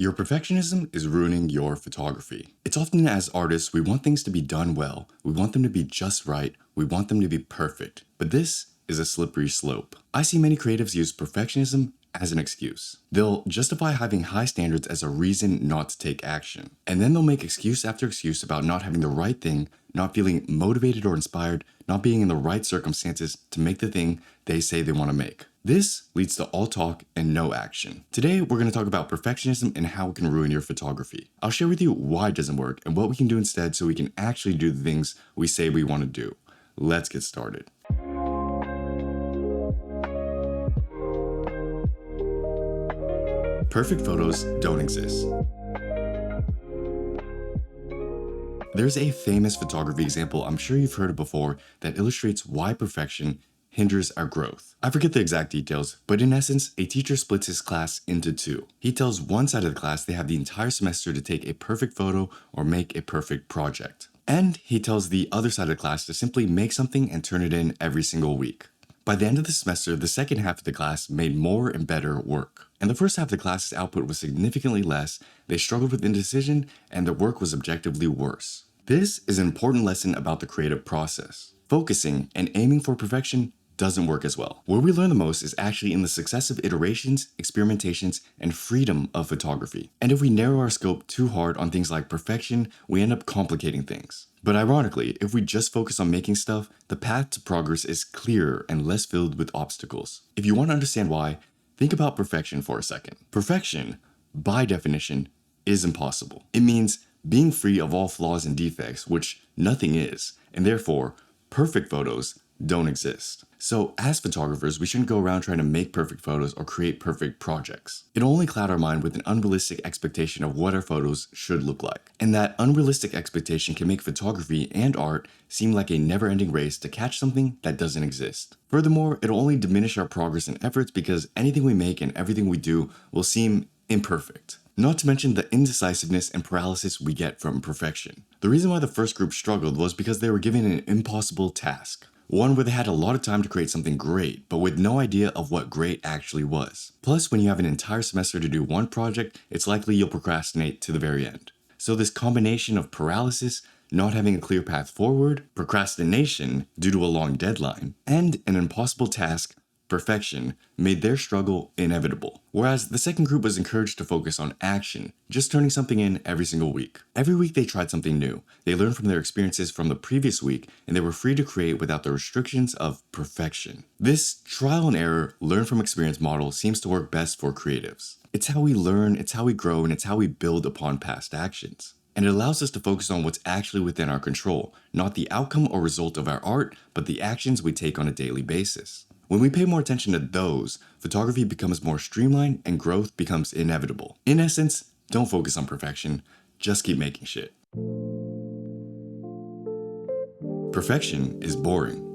Your perfectionism is ruining your photography. It's often as artists, we want things to be done well, we want them to be just right, we want them to be perfect. But this is a slippery slope. I see many creatives use perfectionism as an excuse. They'll justify having high standards as a reason not to take action. And then they'll make excuse after excuse about not having the right thing, not feeling motivated or inspired, not being in the right circumstances to make the thing they say they want to make. This leads to all talk and no action. Today, we're going to talk about perfectionism and how it can ruin your photography. I'll share with you why it doesn't work and what we can do instead so we can actually do the things we say we want to do. Let's get started. Perfect photos don't exist. There's a famous photography example I'm sure you've heard of before that illustrates why perfection hinders our growth. I forget the exact details, but in essence, a teacher splits his class into two. He tells one side of the class they have the entire semester to take a perfect photo or make a perfect project. And he tells the other side of the class to simply make something and turn it in every single week. By the end of the semester, the second half of the class made more and better work. And the first half of the class's output was significantly less, they struggled with indecision, and their work was objectively worse. This is an important lesson about the creative process. Focusing and aiming for perfection doesn't work as well. Where we learn the most is actually in the successive iterations, experimentations, and freedom of photography. And if we narrow our scope too hard on things like perfection, we end up complicating things. But ironically, if we just focus on making stuff, the path to progress is clearer and less filled with obstacles. If you want to understand why, think about perfection for a second. Perfection, by definition, is impossible. It means being free of all flaws and defects, which nothing is, and therefore, perfect photos don't exist. So as photographers, we shouldn't go around trying to make perfect photos or create perfect projects. It'll only cloud our mind with an unrealistic expectation of what our photos should look like. And that unrealistic expectation can make photography and art seem like a never-ending race to catch something that doesn't exist. Furthermore, it'll only diminish our progress and efforts because anything we make and everything we do will seem imperfect. Not to mention the indecisiveness and paralysis we get from perfection. The reason why the first group struggled was because they were given an impossible task. One where they had a lot of time to create something great, but with no idea of what great actually was. Plus, when you have an entire semester to do one project, it's likely you'll procrastinate to the very end. So this combination of paralysis, not having a clear path forward, procrastination due to a long deadline, and an impossible task, perfection, made their struggle inevitable. Whereas the second group was encouraged to focus on action, just turning something in every single week. Every week they tried something new. They learned from their experiences from the previous week, and they were free to create without the restrictions of perfection. This trial and error, learn from experience model seems to work best for creatives. It's how we learn, it's how we grow, and it's how we build upon past actions. And it allows us to focus on what's actually within our control, not the outcome or result of our art, but the actions we take on a daily basis. When we pay more attention to those, photography becomes more streamlined and growth becomes inevitable. In essence, don't focus on perfection, just keep making shit. Perfection is boring.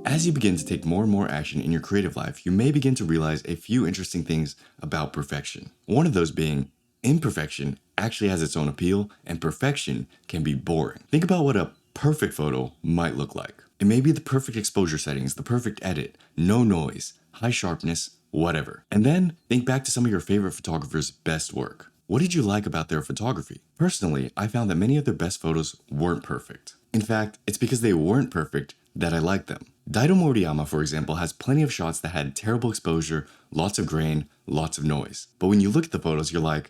As you begin to take more and more action in your creative life, you may begin to realize a few interesting things about perfection. One of those being, imperfection actually has its own appeal, and perfection can be boring. Think about what a perfect photo might look like. It may be the perfect exposure settings, the perfect edit, no noise, high sharpness, whatever. And then think back to some of your favorite photographers' best work. What did you like about their photography? Personally, I found that many of their best photos weren't perfect. In fact, it's because they weren't perfect that I liked them. Daido Moriyama, for example, has plenty of shots that had terrible exposure, lots of grain, lots of noise. But when you look at the photos, you're like,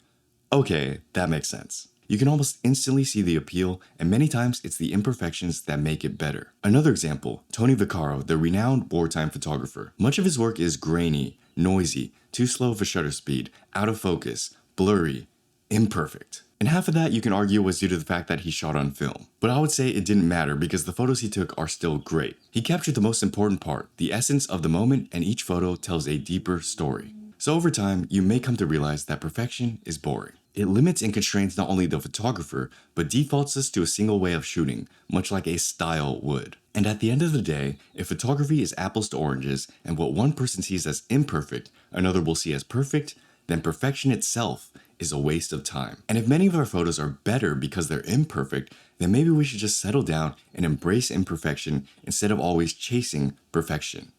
okay, that makes sense. You can almost instantly see the appeal, and many times it's the imperfections that make it better. Another example, Tony Vaccaro, the renowned wartime photographer. Much of his work is grainy, noisy, too slow of a shutter speed, out of focus, blurry, imperfect. And half of that you can argue was due to the fact that he shot on film. But I would say it didn't matter because the photos he took are still great. He captured the most important part, the essence of the moment, and each photo tells a deeper story. So over time, you may come to realize that perfection is boring. It limits and constrains not only the photographer, but defaults us to a single way of shooting, much like a style would. And at the end of the day, if photography is apples to oranges, and what one person sees as imperfect, another will see as perfect, then perfection itself is a waste of time. And if many of our photos are better because they're imperfect, then maybe we should just settle down and embrace imperfection instead of always chasing perfection.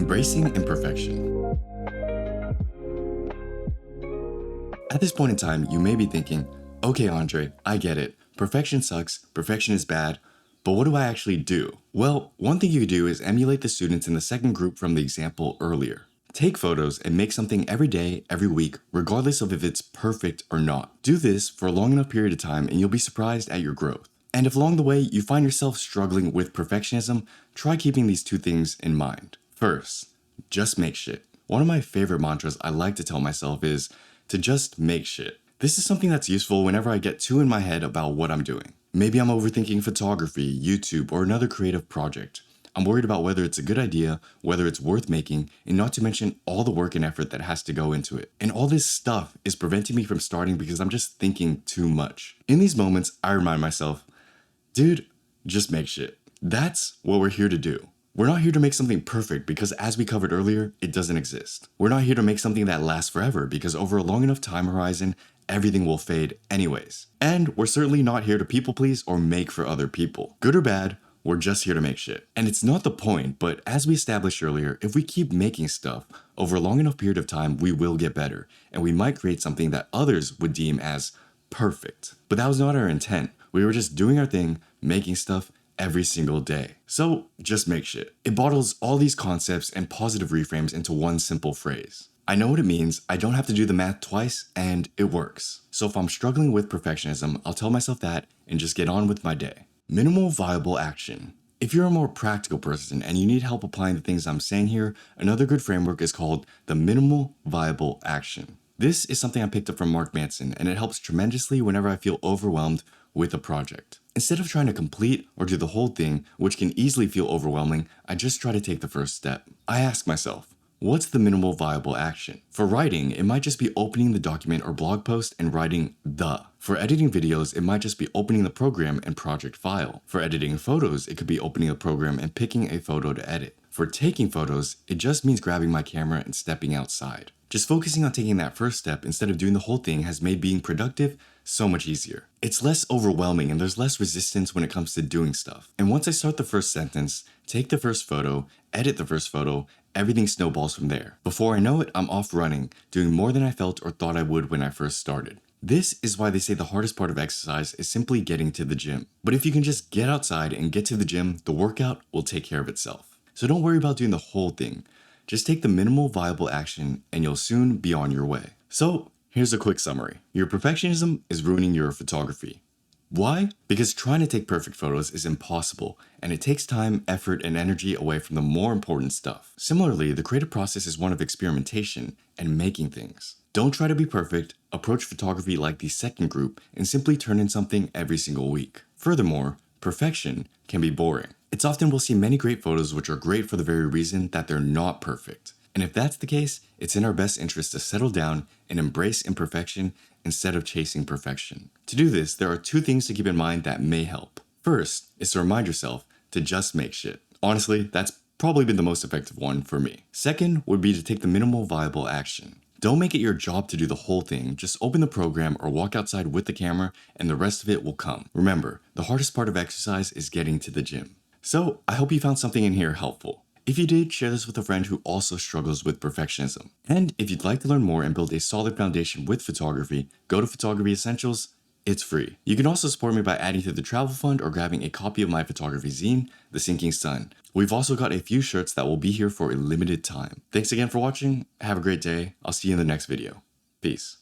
Embracing imperfection. At this point in time, you may be thinking, okay, Andre, I get it. Perfection sucks, perfection is bad, but what do I actually do? Well, one thing you could do is emulate the students in the second group from the example earlier. Take photos and make something every day, every week, regardless of if it's perfect or not. Do this for a long enough period of time and you'll be surprised at your growth. And if along the way you find yourself struggling with perfectionism, try keeping these two things in mind. First, just make shit. One of my favorite mantras I like to tell myself is to just make shit. This is something that's useful whenever I get too in my head about what I'm doing. Maybe I'm overthinking photography, YouTube, or another creative project. I'm worried about whether it's a good idea, whether it's worth making, and not to mention all the work and effort that has to go into it. And all this stuff is preventing me from starting because I'm just thinking too much. In these moments, I remind myself, dude, just make shit. That's what we're here to do. We're not here to make something perfect because, as we covered earlier, it doesn't exist. We're not here to make something that lasts forever because over a long enough time horizon, everything will fade anyways. And we're certainly not here to people please or make for other people. Good or bad, we're just here to make shit. And it's not the point, but as we established earlier, if we keep making stuff over a long enough period of time, we will get better. And we might create something that others would deem as perfect. But that was not our intent. We were just doing our thing, making stuff every single day. So just make shit. It bottles all these concepts and positive reframes into one simple phrase. I know what it means, I don't have to do the math twice, and it works. So if I'm struggling with perfectionism, I'll tell myself that and just get on with my day. Minimal viable action. If you're a more practical person and you need help applying the things I'm saying here, another good framework is called the minimal viable action. This is something I picked up from Mark Manson, and it helps tremendously whenever I feel overwhelmed with a project. Instead of trying to complete or do the whole thing, which can easily feel overwhelming, I just try to take the first step. I ask myself, what's the minimal viable action? For writing, it might just be opening the document or blog post and writing the. For editing videos, it might just be opening the program and project file. For editing photos, it could be opening the program and picking a photo to edit. For taking photos, it just means grabbing my camera and stepping outside. Just focusing on taking that first step instead of doing the whole thing has made being productive so much easier. It's less overwhelming and there's less resistance when it comes to doing stuff. And once I start the first sentence, take the first photo, edit the first photo, everything snowballs from there. Before I know it, I'm off running, doing more than I felt or thought I would when I first started. This is why they say the hardest part of exercise is simply getting to the gym. But if you can just get outside and get to the gym, the workout will take care of itself. So don't worry about doing the whole thing. Just take the minimal viable action and you'll soon be on your way. So here's a quick summary. Your perfectionism is ruining your photography. Why? Because trying to take perfect photos is impossible, and it takes time, effort, and energy away from the more important stuff. Similarly, the creative process is one of experimentation and making things. Don't try to be perfect, approach photography like the second group, and simply turn in something every single week. Furthermore, perfection can be boring. It's often we'll see many great photos which are great for the very reason that they're not perfect. And if that's the case, it's in our best interest to settle down and embrace imperfection instead of chasing perfection. To do this, there are two things to keep in mind that may help. First is to remind yourself to just make shit. Honestly, that's probably been the most effective one for me. Second would be to take the minimal viable action. Don't make it your job to do the whole thing, just open the program or walk outside with the camera and the rest of it will come. Remember, the hardest part of exercise is getting to the gym. So, I hope you found something in here helpful. If you did, share this with a friend who also struggles with perfectionism. And if you'd like to learn more and build a solid foundation with photography, go to Photography Essentials. It's free. You can also support me by adding to the travel fund or grabbing a copy of my photography zine, The Sinking Sun. We've also got a few shirts that will be here for a limited time. Thanks again for watching. Have a great day. I'll see you in the next video. Peace.